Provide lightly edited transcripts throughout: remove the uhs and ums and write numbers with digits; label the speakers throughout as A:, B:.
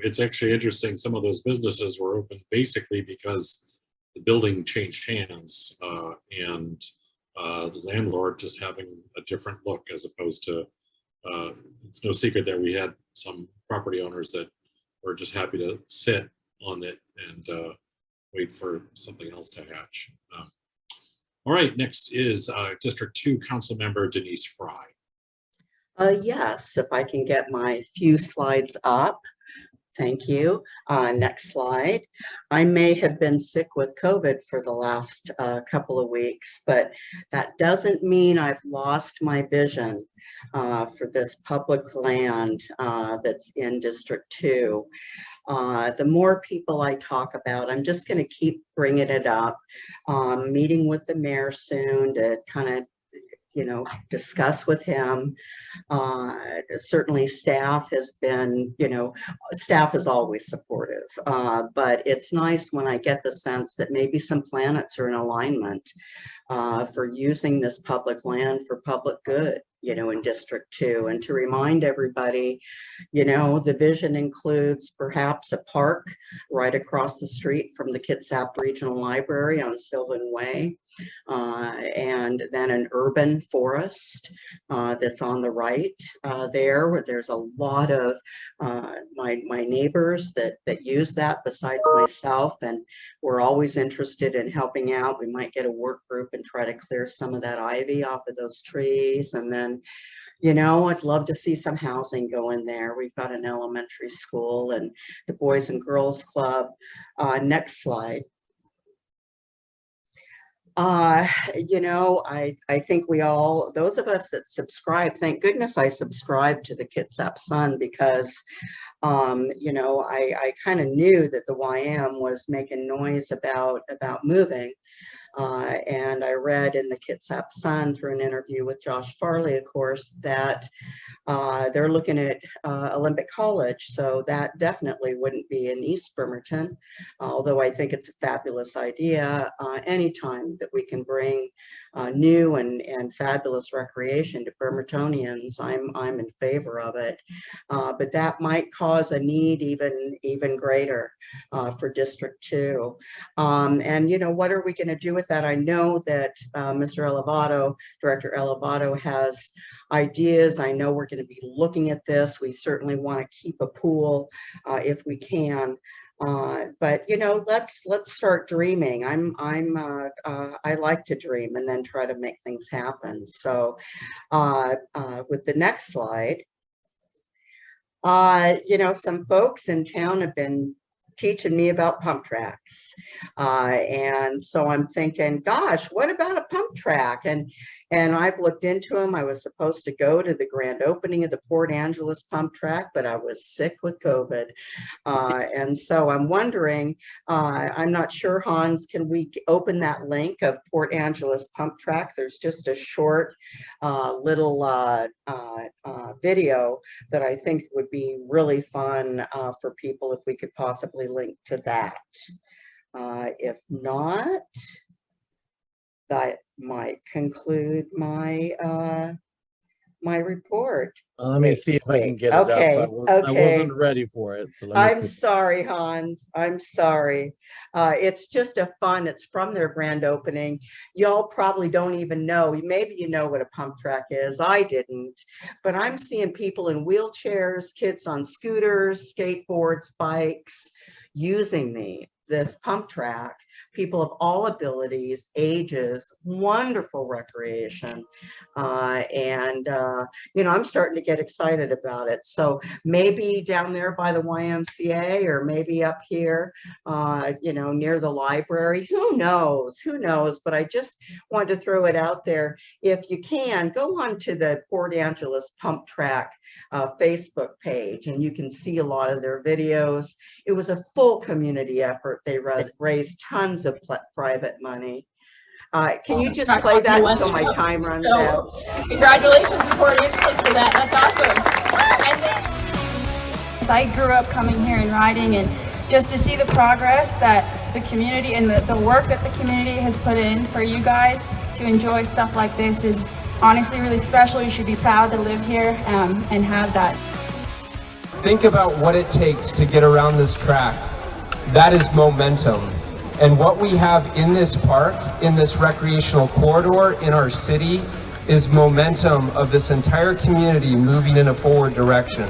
A: It's actually interesting. Some of those businesses were open basically because the building changed hands, and the landlord just having a different look, as opposed to, it's no secret that we had some property owners that were just happy to sit on it and wait for something else to hatch. All right, next is District 2 Council Member Denise Frey.
B: Yes, if I can get my few slides up. Thank you. Next slide. I may have been sick with COVID for the last couple of weeks, but that doesn't mean I've lost my vision for this public land that's in District 2. The more people I talk about, I'm just going to keep bringing it up. Meeting with the mayor soon to kind of discuss with him. Certainly staff has been, staff is always supportive, but it's nice when I get the sense that maybe some planets are in alignment for using this public land for public good, in District 2. And to remind everybody, the vision includes perhaps a park right across the street from the Kitsap Regional Library on Sylvan Way, and then an urban forest that's on the right there, where there's a lot of my neighbors that use that besides myself, and we're always interested in helping out. We might get a work group and try to clear some of that ivy off of those trees. And then, I'd love to see some housing go in there. We've got an elementary school and the Boys and Girls Club. Next slide. I think we all, those of us that subscribe, thank goodness I subscribed to the Kitsap Sun, because I kind of knew that the YM was making noise about moving. And I read in the Kitsap Sun through an interview with Josh Farley, of course, that they're looking at Olympic College. So that definitely wouldn't be in East Bremerton, although I think it's a fabulous idea. Anytime that we can bring new and fabulous recreation to Bremertonians, I'm in favor of it. But that might cause a need even greater for District 2. And what are we going to do with that? I know that Mr. Elevato, Director Elevato, has ideas. I know we're going to be looking at this. We certainly want to keep a pool if we can. But let's start dreaming. I like to dream and then try to make things happen. So with the next slide, some folks in town have been teaching me about pump tracks. And so I'm thinking, gosh, what about a pump track? And I've looked into them. I was supposed to go to the grand opening of the Port Angeles pump track, but I was sick with COVID. And so I'm wondering, I'm not sure, Hans, can we open that link of Port Angeles pump track? There's just a short little video that I think would be really fun for people if we could possibly link to that. If not, that might conclude my my report.
C: Let me see if I can get it up. I wasn't ready for it. So
B: I'm sorry, Hans. I'm sorry. It's just it's from their grand opening. Y'all probably don't even know. Maybe you know what a pump track is. I didn't. But I'm seeing people in wheelchairs, kids on scooters, skateboards, bikes, using this pump track. People of all abilities, ages, wonderful recreation. I'm starting to get excited about it. So maybe down there by the YMCA, or maybe up here, near the library, who knows, but I just wanted to throw it out there. If you can, go on to the Port Angeles Pump Track Facebook page, and you can see a lot of their videos. It was a full community effort. They raised tons of private money. Can you just play that until my time runs out?
D: Congratulations to Port Angeles for that. That's awesome. I grew up coming here and riding, and just to see the progress that the community and the work that the community has put in for you guys to enjoy stuff like this is honestly really special. You should be proud to live here and have that.
E: think about what it takes to get around this track. That is momentum. And what we have in this park, in this recreational corridor, in our city, is momentum of this entire community moving in a forward direction.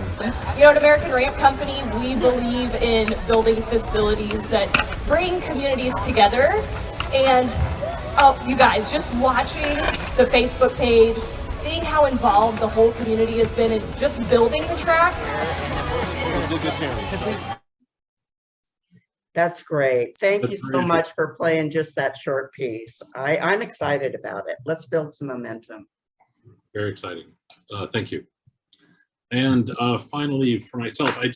F: You know, at American Ramp Company, we believe in building facilities that bring communities together. And you guys, just watching the Facebook page, seeing how involved the whole community has been in just building the track.
B: That's great. Thank you so much for playing just that short piece. I'm excited about it. Let's build some momentum.
A: Very exciting. Thank you. And finally, for myself, I